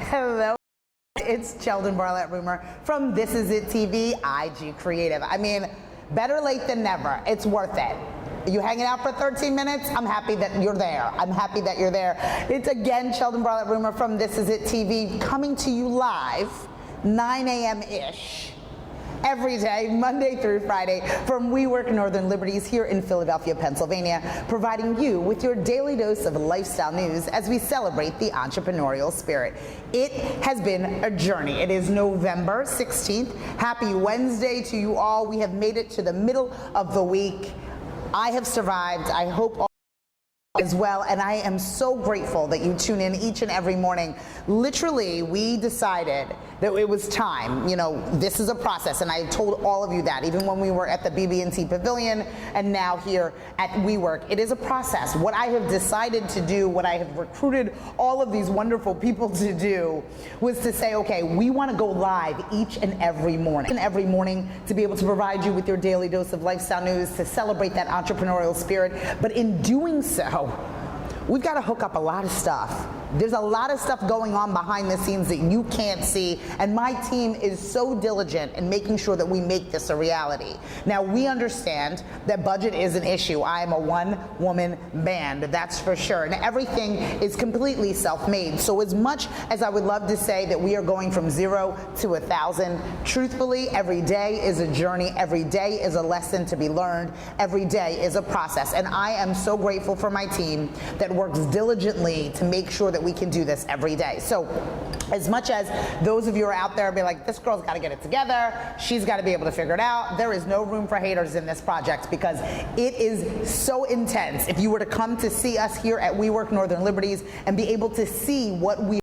Hello, it's Cheldin Barlatt Rumer from This Is It TV, IG Creative. I mean, better late than never. It's worth it. You hanging out for 13 minutes? I'm happy that you're there. I'm happy that you're there. It's again Cheldin Barlatt Rumer from This Is It TV, coming to you live, 9 a.m.-ish. Every day, Monday through Friday, from WeWork Northern Liberties here in Philadelphia, Pennsylvania, providing you with your daily dose of lifestyle news as we celebrate the entrepreneurial spirit. It has been a journey. It is November 16th. Happy Wednesday to you all. We have made it to the middle of the week. I have survived. I hope all as well, and I am so grateful that you tune in each and every morning. Literally, we decided that it was time. You know, this is a process, and I told all of you that, even when we were at the BB&T Pavilion and now here at WeWork. It is a process. What I have decided to do, what I have recruited all of these wonderful people to do, was to say, okay, we want to go live each and every morning to be able to provide you with your daily dose of lifestyle news, to celebrate that entrepreneurial spirit. But in doing so, we've got to hook up a lot of stuff. There's a lot of stuff going on behind the scenes that you can't see, and my team is so diligent in making sure that we make this a reality. Now, we understand that budget is an issue. I am a one-woman band, that's for sure, and everything is completely self-made. So as much as I would love to say that we are going from 0 to 1,000, truthfully, every day is a journey, every day is a lesson to be learned, every day is a process, and I am so grateful for my team that works diligently to make sure that we can do this every day. So as much as those of you are out there be like, this girl's got to get it together, she's got to be able to figure it out, there is no room for haters in this project because it is so intense. If you were to come to see us here at WeWork Northern Liberties and be able to see what we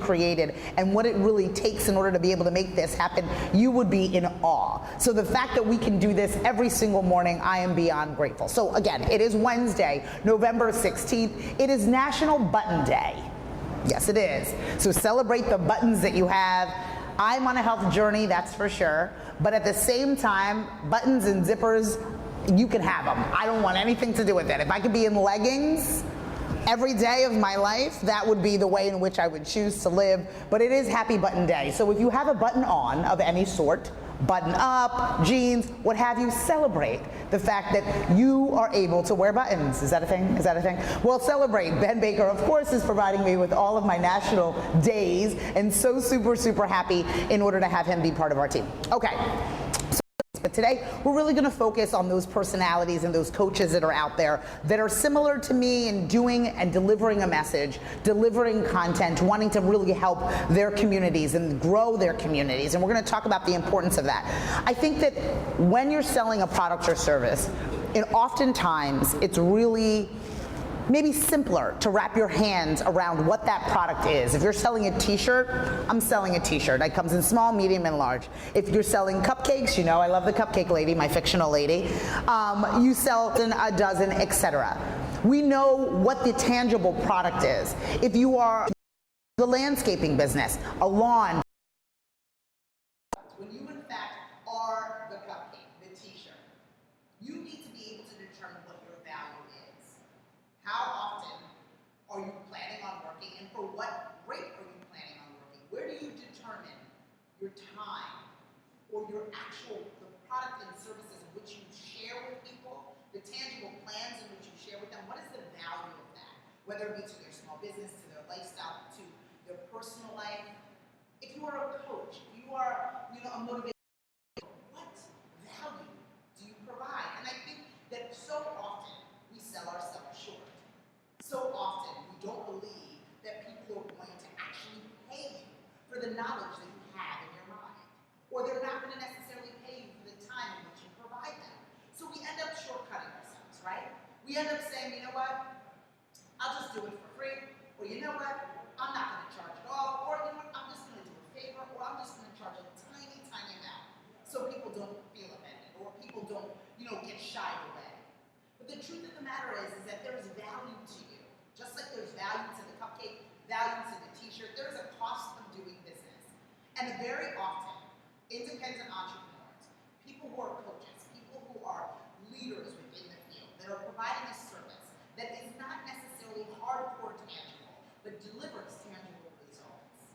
created and what it really takes in order to be able to make this happen, you would be in awe. So the fact that we can do this every single morning, I am beyond grateful. So again, it is Wednesday, November 16th. It is National Button Day. Yes, it is. So celebrate the buttons that you have. I'm on a health journey, that's for sure. But at the same time, buttons and zippers, you can have them. I don't want anything to do with it. If I could be in leggings every day of my life, that would be the way in which I would choose to live. But it is Happy Button Day. So if you have a button on of any sort, button up, jeans, what have you, celebrate the fact that you are able to wear buttons. Is that a thing? Is that a thing? Well, celebrate. Ben Baker, of course, is providing me with all of my national days, and so super, super happy in order to have him be part of our team. Okay. But today, we're really going to focus on those personalities and those coaches that are out there that are similar to me in doing and delivering a message, delivering content, wanting to really help their communities and grow their communities. And we're going to talk about the importance of that. I think that when you're selling a product or service, and oftentimes it's really maybe simpler to wrap your hands around what that product is. If you're selling a t-shirt, I'm selling a t-shirt. It comes in small, medium, and large. If you're selling cupcakes, you know I love the cupcake lady, my fictional lady. You sell a dozen, etc. We know what the tangible product is. If you are the landscaping business, a lawn, when you in fact are the cupcake, the t-shirt, you need to be able to determine what your value is. How often are you planning on working, and for what rate are you planning on working? Where do you determine your time or your the product and services in which you share with people, the tangible plans in which you share with them? What is the value of that? Whether it be to their small business, to their lifestyle, to their personal life. If you are a coach, if you are, a motivator, what value do you provide? And I think that so often we sell ourselves short. So often we don't believe that people are going to actually pay you for the knowledge that you have in your mind. Or they're not going to necessarily pay you for the time in which you provide them. So we end up shortcutting ourselves, right? We end up saying, you know what, I'll just do it for free. Or you know what, I'm not going to charge at all. Or you know what, I'm just going to do a favor. Or I'm just going to charge a tiny, tiny amount. So people don't feel offended. Or people don't, get shied away. But the truth of the matter is that there is value to you. Just like there's value to the cupcake, value to the t-shirt, there is a cost of doing business. And very often, independent entrepreneurs, people who are coaches, people who are leaders within the field, that are providing a service that is not necessarily hardcore tangible, but delivers tangible results.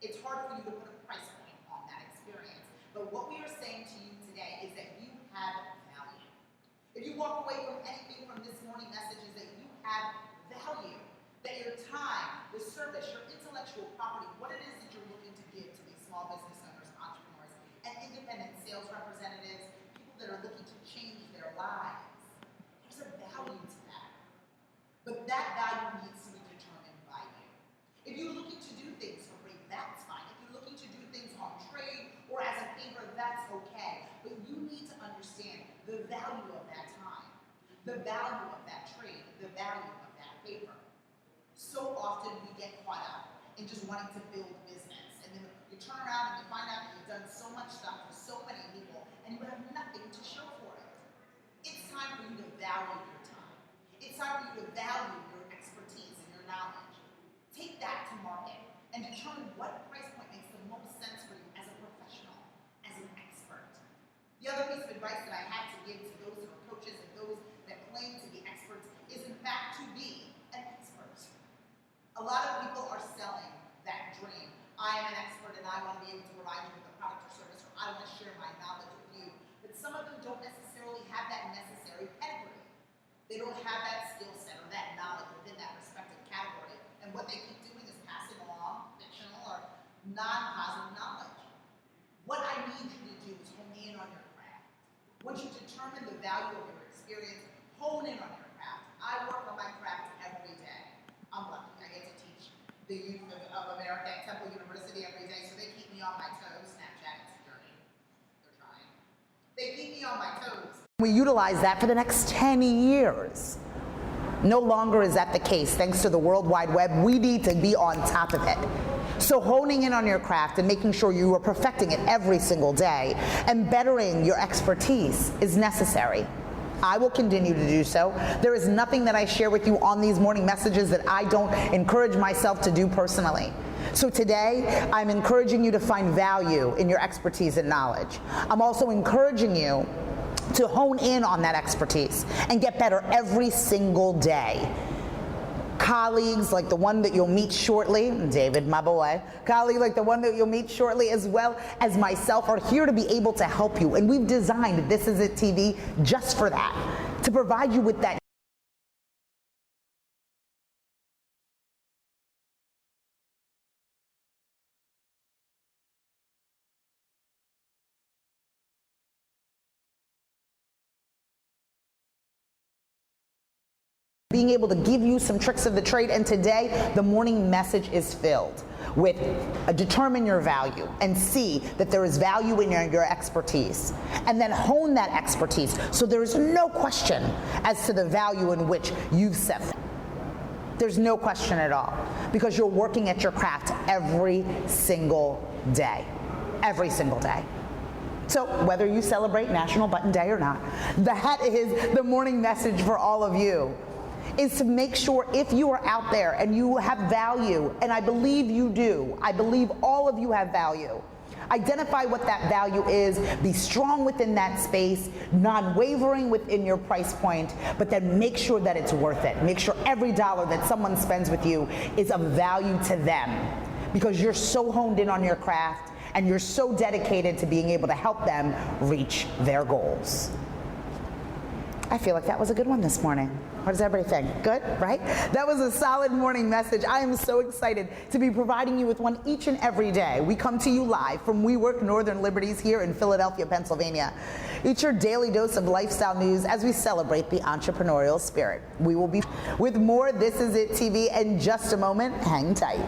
It's hard for you to put a price point on that experience. But what we are saying to you today is that you have value. If you walk away from anything from this morning message is that you have value. That your time, the service, your intellectual property, what it is that you're looking to give to these small business owners, entrepreneurs, and independent sales representatives, people that are looking to change their lives. There's a value to that. But that value needs to be determined by you. If you're looking to do things for free, that's fine. If you're looking to do things on trade or as a favor, that's okay. But you need to understand the value of that time, the value of that trade, the value of that favor. So often we get caught up in just wanting to build business. And then you turn around and you find out that you've done so much stuff for so many people and you have nothing to show for it. It's time for you to value your time. It's time for you to value your expertise and your knowledge. Take that to market and determine what price point makes the most sense for you as a professional, as an expert. The other piece of advice that I have to give to those who are coaches and those that claim to be experts is in fact to be an expert. A lot of people are selling that dream. I am an expert and I want to be able to provide you with a product or service, or I want to share my knowledge with you. But some of them don't necessarily have that necessary pedigree. They don't have that skill set or that knowledge within that respective category. And what they keep doing is passing along fictional or non-positive knowledge. What I need you to do is hone in on your craft. Once you determine the value of your experience, hone in on your craft. I work on my craft every day. I'm lucky. I get to teach the youth of America at Temple University every day, so they keep me on my toes. Snapchat, it's a journey. They're trying. They keep me on my toes. We utilize that for the next 10 years. No longer is that the case. Thanks to the World Wide Web, we need to be on top of it. So honing in on your craft and making sure you are perfecting it every single day and bettering your expertise is necessary. I will continue to do so. There is nothing that I share with you on these morning messages that I don't encourage myself to do personally. So today, I'm encouraging you to find value in your expertise and knowledge. I'm also encouraging you to hone in on that expertise and get better every single day. Colleagues like the one that you'll meet shortly, David, my boy, colleague like the one that you'll meet shortly, as well as myself, are here to be able to help you. And we've designed This Is It TV just for that, to provide you with that being able to give you some tricks of the trade. And today, the morning message is filled with determine your value and see that there is value in your expertise. And then hone that expertise so there is no question as to the value in which you've set. There's no question at all, because you're working at your craft every single day. Every single day. So whether you celebrate National Button Day or not, that is the morning message for all of you. Is to make sure if you are out there and you have value, and I believe you do, I believe all of you have value, identify what that value is, be strong within that space, non-wavering within your price point, but then make sure that it's worth it. Make sure every dollar that someone spends with you is of value to them, because you're so honed in on your craft and you're so dedicated to being able to help them reach their goals. I feel like that was a good one this morning. What does everybody think? Good, right? That was a solid morning message. I am so excited to be providing you with one each and every day. We come to you live from WeWork Northern Liberties here in Philadelphia, Pennsylvania. It's your daily dose of lifestyle news as we celebrate the entrepreneurial spirit. We will be with more This Is It TV in just a moment. Hang tight.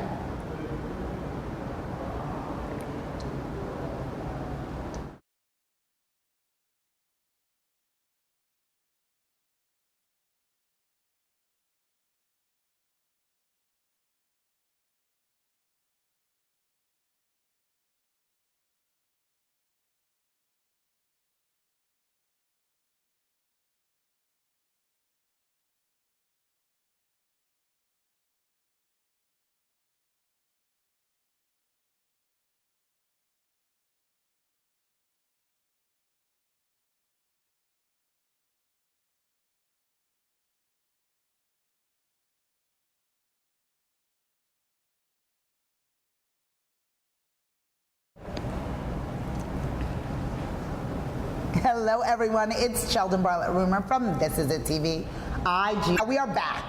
Hello, everyone. It's Cheldin Barlatt Rumer from This Is It TV, IG. We are back.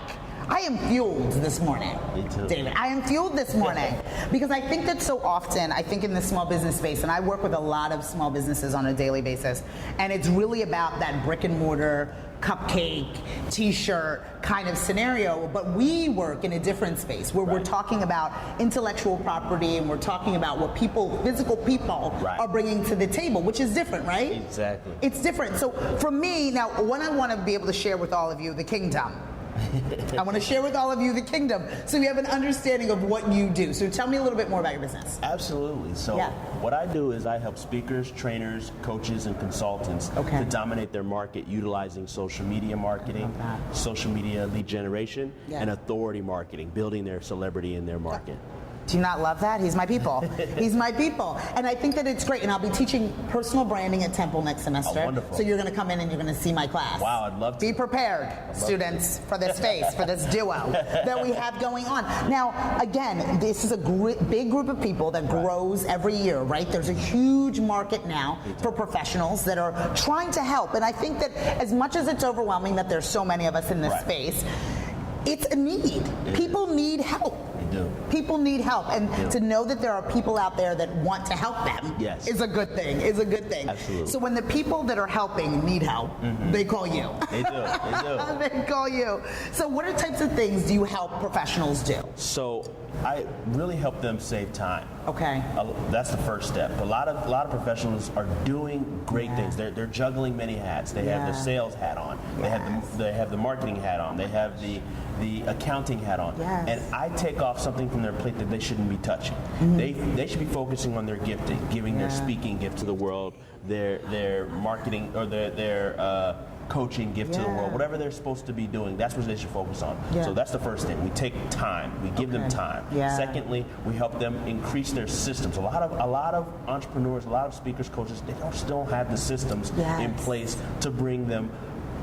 I am fueled this morning. Me too. David, I am fueled this morning because I think that so often, I think in the small business space, and I work with a lot of small businesses on a daily basis, and it's really about that brick and mortar, cupcake, t-shirt kind of scenario, but we work in a different space where we're talking about intellectual property and we're talking about what people, physical people, are bringing to the table, which is different, right? Exactly. It's different. So for me, now, what I want to be able to share with all of you, the kingdom. I want to share with all of you the kingdom so you have an understanding of what you do. So tell me a little bit more about your business. Absolutely. So what I do is I help speakers, trainers, coaches, and consultants to dominate their market utilizing social media marketing, social media lead generation, and authority marketing, building their celebrity in their market. Do you not love that? He's my people. He's my people. And I think that it's great. And I'll be teaching personal branding at Temple next semester. Oh, wonderful. So you're going to come in and you're going to see my class. Wow, I'd love to. Be prepared, students, for this space, for this duo that we have going on. Now, again, this is a big group of people that grows every year, right? There's a huge market now for professionals that are trying to help. And I think that as much as it's overwhelming that there's so many of us in this space, it's a need. People need help. People need help, and to know that there are people out there that want to help them is a good thing. Is a good thing. Absolutely. So when the people that are helping need help, they call you. They do. They do. They call you. So what are types of things do you help professionals do? So I really help them save time. Okay. That's the first step. A lot of professionals are doing great things. They're juggling many hats. They have the sales hat on. They have the marketing hat on. They have the accounting hat on. And I take off something from their plate that they shouldn't be touching. They should be focusing on their gifting, giving their speaking gift to the world, their marketing or their coaching gift to the world, whatever they're supposed to be doing, that's what they should focus on. So that's the first thing. We take time. We give them time. Secondly, we help them increase their systems. A lot of entrepreneurs, a lot of speakers, coaches, they still have the systems in place to bring them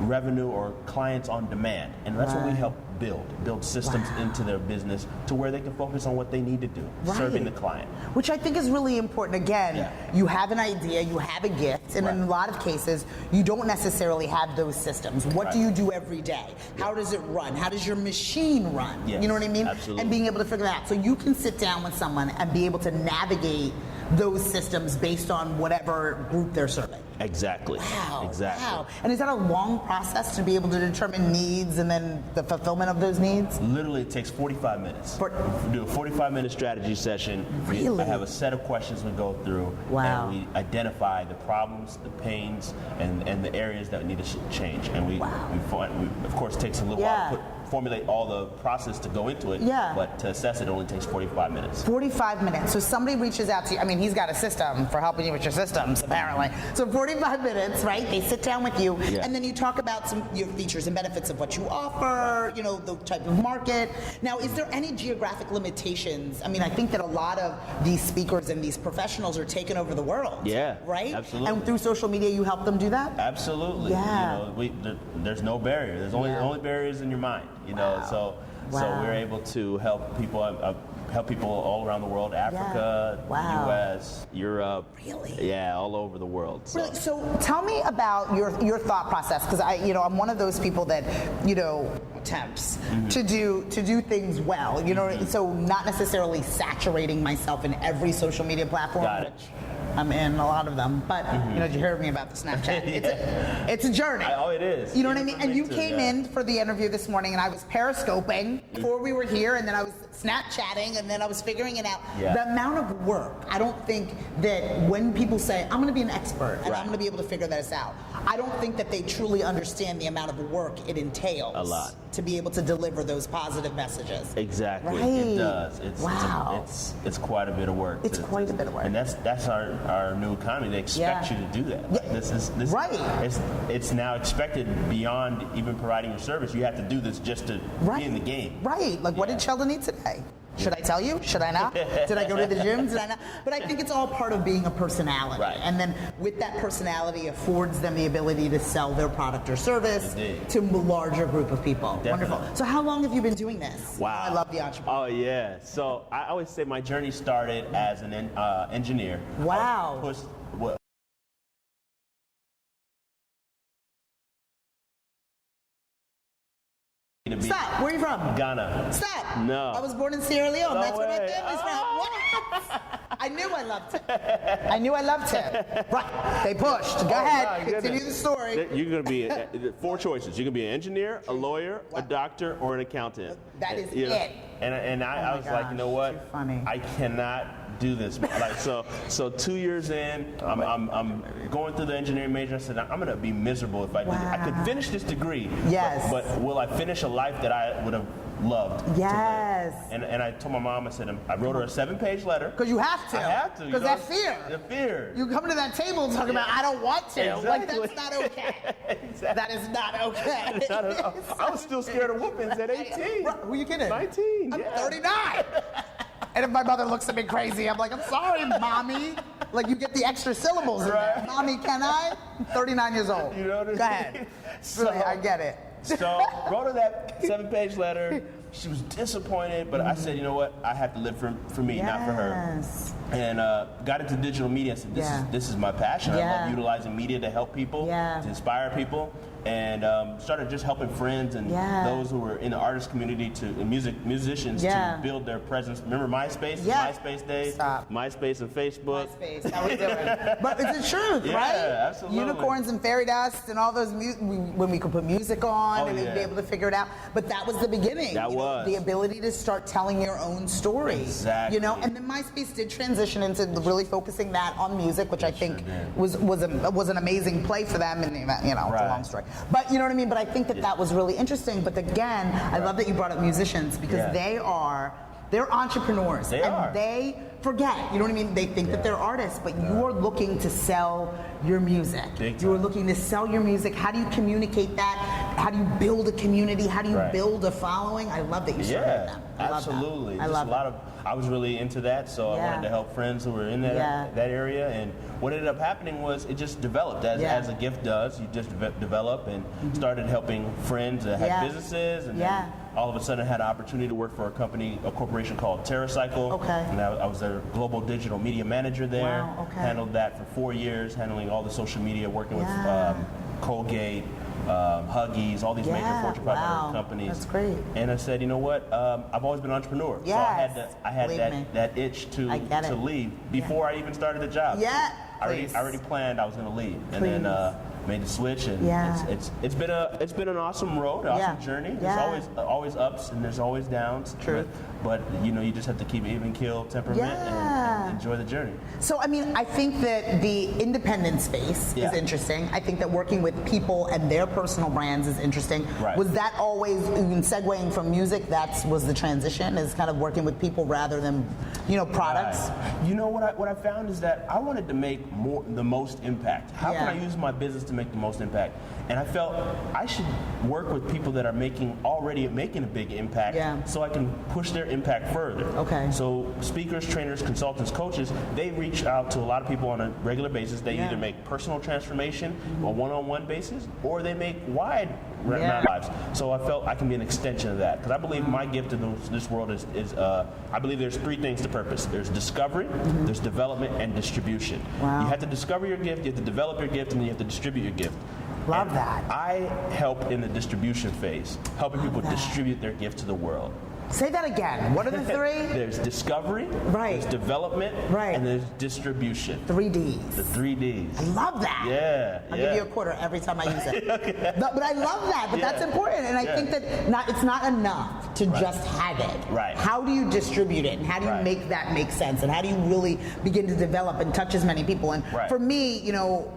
revenue or clients on demand, and that's what we help build systems into their business to where they can focus on what they need to do, serving the client. Which I think is really important. Again, you have an idea, you have a gift, and in a lot of cases, you don't necessarily have those systems. What do you do every day? How does it run? How does your machine run? You know what I mean? Absolutely. And being able to figure that out. So you can sit down with someone and be able to navigate those systems based on whatever group they're serving. Exactly. Wow. Exactly. Wow. And is that a long process to be able to determine needs and then the fulfillment of those needs? Literally, it takes 45 minutes. We do a 45-minute strategy session. Really? I have a set of questions we go through. And we identify the problems, the pains, and the areas that need to change. And we of course, it takes a little while to formulate all the process to go into it. But to assess it only takes 45 minutes. 45 minutes. So somebody reaches out to you. I mean, he's got a system for helping you with your systems, apparently. So 45 minutes, right? They sit down with you, and then you talk about some your features and benefits of what you offer, you know, the type of market. Now, is there any geographic limitations? I mean, I think that a lot of these speakers and these professionals are taking over the world. Right? Absolutely. And through social media, you help them do that? Absolutely. You know, there's no barrier. There's only the only barrier is in your mind. You know, so we're able to help people. Help people all around the world, Africa, U.S., Europe, all over the world. So. Really? So tell me about your thought process, because I'm one of those people that attempts to do things well. So not necessarily saturating myself in every social media platform. Got it. I'm in a lot of them, but you heard me about the Snapchat. It's a journey. It is. You know what I mean? And you came in for the interview this morning, and I was periscoping before we were here, and then I was Snapchatting, and then I was figuring it out. The amount of work, I don't think that when people say, I'm going to be an expert, and I'm going to be able to figure this out, I don't think that they truly understand the amount of work it entails. A lot. To be able to deliver those positive messages. Exactly. Right. It does. It's quite a bit of work. It's quite a bit of work. And that's our new economy. They expect you to do that. This it's now expected beyond even providing your service. You have to do this just to be in the game. Right. Like what did Cheldin eat today? Should I tell you? Should I not? Did I go to the gym? Did I not? But I think it's all part of being a personality. And then with that personality affords them the ability to sell their product or service to a larger group of people. Definitely. Wonderful. So how long have you been doing this? Wow. I love the entrepreneur. Oh, yeah. So I always say my journey started as an engineer. Wow. Stop. Where are you from? Ghana. Stop. No. I was born in Sierra Leone. No That's where my way. family's from. What? I knew I loved him. I knew I loved him. Right. They pushed. Go ahead. Continue the story. You're going to be 4 choices. You can be an engineer, a lawyer, a doctor, or an accountant. That is You know? it. And I was like, you know what? Too funny. I cannot do this. Like so 2 years in, I'm going through the engineering major. I said, I'm going to be miserable if I do this. I could finish this degree. Yes. But will I finish a life that I would have loved? Yes. To live? And I told my mom, I said, I wrote her a 7-page letter. Because you have to. I have to. Because that fear. The fear. You come to that table and talk about, I don't want to. Exactly. Like, that's not okay. Exactly. That is not okay. Not at all. I was still scared of whoopings at 18. Who are you kidding? 19. I'm yeah. 39. And if my mother looks at me crazy, I'm like, I'm sorry, mommy. Like, you get the extra syllables in there. Mommy, can I? I'm 39 years old. You know what I mean? Go ahead. I get it. So, wrote her that 7-page letter. She was disappointed, but I said, you know what? I have to live for me, not for her. Yes. And got into digital media and said, this is my passion. I love utilizing media to help people, to inspire people. And started just helping friends and those who were in the artist community musicians to build their presence. Remember MySpace? MySpace days? Stop. MySpace and Facebook. MySpace, how we doing? But it's the truth, right? Yeah, absolutely. Unicorns and fairy dust and all those, when we could put music on and we'd be able to figure it out. But that was the beginning. That was. The ability to start telling your own story. Exactly. You know, and then MySpace did transition into really focusing that on music, which I think was an amazing play for them. And, you know, it's a long story. But you know what I mean? But I think that was really interesting. But again, I love that you brought up musicians because they're entrepreneurs. They forget, you know what I mean? They think that they're artists, but you are looking to sell your music. You are looking to sell your music. How do you communicate that? How do you build a community? How do you build a following? I love that you started them. Absolutely. I love I was really into that, so I wanted to help friends who were in that area. And what ended up happening was it just developed as a gift does. You just develop and started helping friends that had businesses, and then all of a sudden I had an opportunity to work for a corporation called TerraCycle. And I was their global digital media manager there. Handled that for 4 years, handling all the social media, working with Colgate, Huggies, all these major Fortune 500 companies. That's great. And I said, you know what? I've always been an entrepreneur, so I had that itch to leave before I even started the job. I already planned I was going to leave, and then made the switch, and it's been an awesome road, awesome journey. There's always ups and there's always downs. True. But you know, you just have to keep an even keel temperament and enjoy the journey. So I mean, I think that the independent space is interesting. I think that working with people and their personal brands is interesting. Was that always, even segueing from music, was the transition, is kind of working with people rather than, you know, products? You know what I found is that I wanted to make the most impact. How can I use my business to make the most impact? And I felt I should work with people that are already making a big impact, so I can push their impact further. So speakers, trainers, consultants, coaches, they reach out to a lot of people on a regular basis. They either make personal transformation on a one-on-one basis, or they make wide lives. So I felt I can be an extension of that, because I believe my gift in this world is I believe there's 3 things to purpose. There's discovery, there's development, and distribution. You have to discover your gift, you have to develop your gift, and then you have to distribute your gift. Love that. I help in the distribution phase, helping people distribute their gift to the world. Say that again. What are the 3? There's discovery, there's development, and there's distribution. 3 Ds. The 3 Ds. I love that. I'll give you a quarter every time I use it. But I love that. But that's important. And I think that it's not enough to just have it. How do you distribute it? And how do you make that make sense? And how do you really begin to develop and touch as many people? And for me, you know,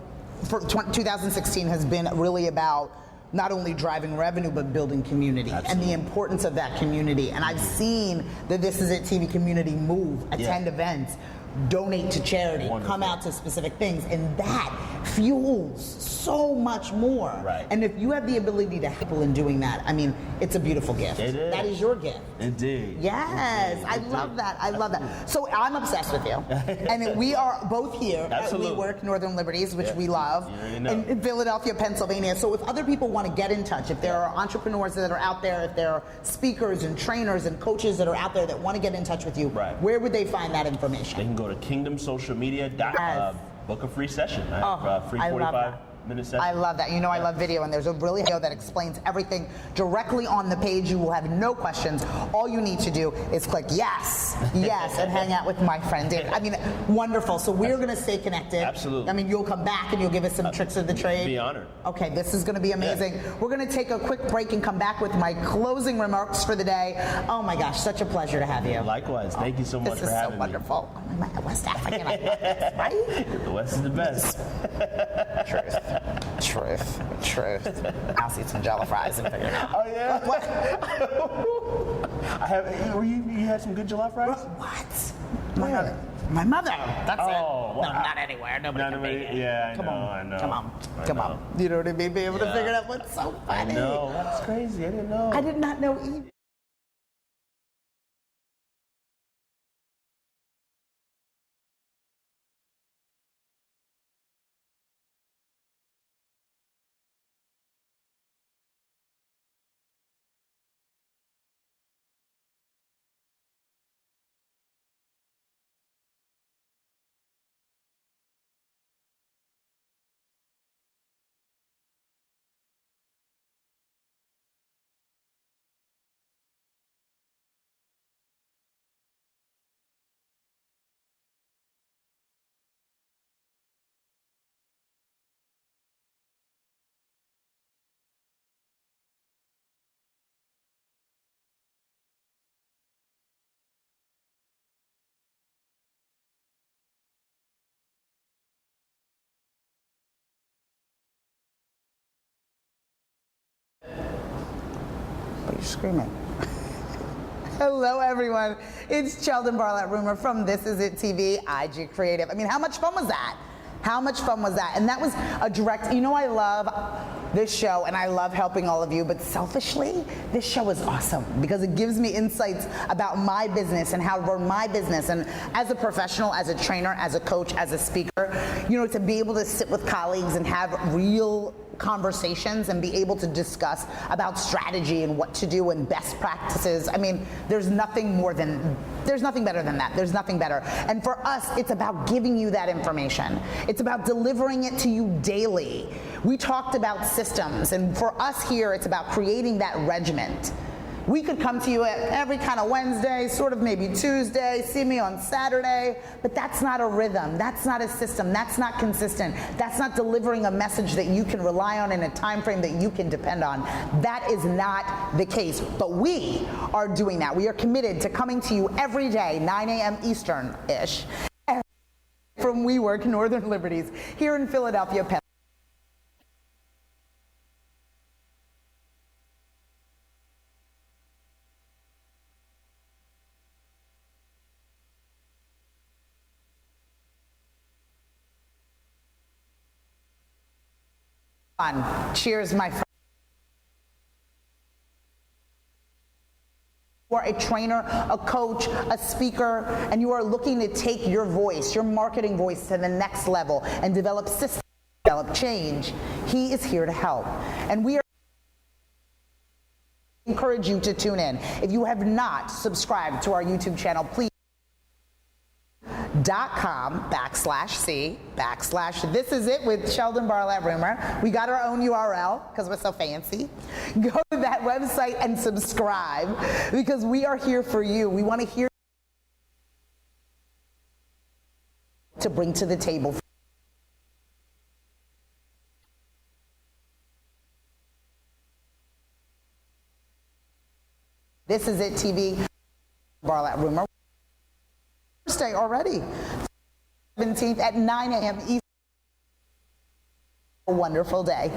2016 has been really about not only driving revenue, but building community and the importance of that community. And I've seen the This Is It TV community move, attend events, donate to charity, come out to specific things, and that fuels so much more. And if you have the ability to help people in doing that, I mean, it's a beautiful gift. It is. That is your gift. Indeed. Yes, I love that. I love that. So I'm obsessed with you, and we are both here at WeWork Northern Liberties, which we love, in Philadelphia, Pennsylvania. So if other people want to get in touch, if there are entrepreneurs that are out there, if there are speakers and trainers and coaches that are out there that want to get in touch with you, where would they find that information? They can go to kingdomsocialmedia.com. Book a free session. I have free minute session. I love that. You know, I love video, and there's a really video that explains everything directly on the page. You will have no questions. All you need to do is click yes, yes, and hang out with my friend David. I mean, wonderful. So we're going to stay connected. Absolutely. I mean, you'll come back and you'll give us some tricks of the trade. Be honored. Okay, this is going to be amazing. Yeah. We're going to take a quick break and come back with my closing remarks for the day. Oh my gosh, such a pleasure to have you. Likewise. Thank you so much for having me. This is so wonderful. I'm West African. I love this, right? The West is the best. Truth. I'll see some jello fries and figure it out. Oh yeah. What? I have. You had some good jollof fries? What? My mother. That's it. Wow. No, not anywhere. Nobody can make it. Yeah, Come on. I know. Come on. You know what I mean? Be able to figure it out. What's so funny? No, that's crazy. I didn't know. I did not know either. What are you screaming? Hello, everyone. It's Cheldin Barlatt Rumer from This Is It TV, IG Creative. I mean, how much fun was that? How much fun was that? And that was a direct, you know, I love this show and I love helping all of you, but selfishly, this show is awesome because it gives me insights about my business and how to run my business. And as a professional, as a trainer, as a coach, as a speaker, you know, to be able to sit with colleagues and have real conversations and be able to discuss about strategy and what to do and best practices. I mean, there's nothing better than that. There's nothing better. And for us, it's about giving you that information. It's about delivering it to you daily. We talked about systems, and for us here, it's about creating that regiment. We could come to you at every kind of Wednesday, sort of maybe Tuesday, see me on Saturday, but that's not a rhythm, that's not a system, that's not consistent, that's not delivering a message that you can rely on in a time frame that you can depend on. That is not the case, but we are doing that. We are committed to coming to you every day, 9 a.m. Eastern-ish, from WeWork Northern Liberties here in Philadelphia, Pennsylvania. Cheers, my friend. You are a trainer, a coach, a speaker, and you are looking to take your voice, your marketing voice to the next level and develop systems, develop change. He is here to help. And we are encourage you to tune in. If you have not subscribed to our YouTube channel, please .com/C/This Is It with Cheldin Barlatt Rumer. We got our own URL because we're so fancy. Go to that website and subscribe because we are here for you. We want to hear to bring to the table. This Is It TV, Barlatt Rumer. Thursday already, 17th at 9 a.m. Eastern. A wonderful day.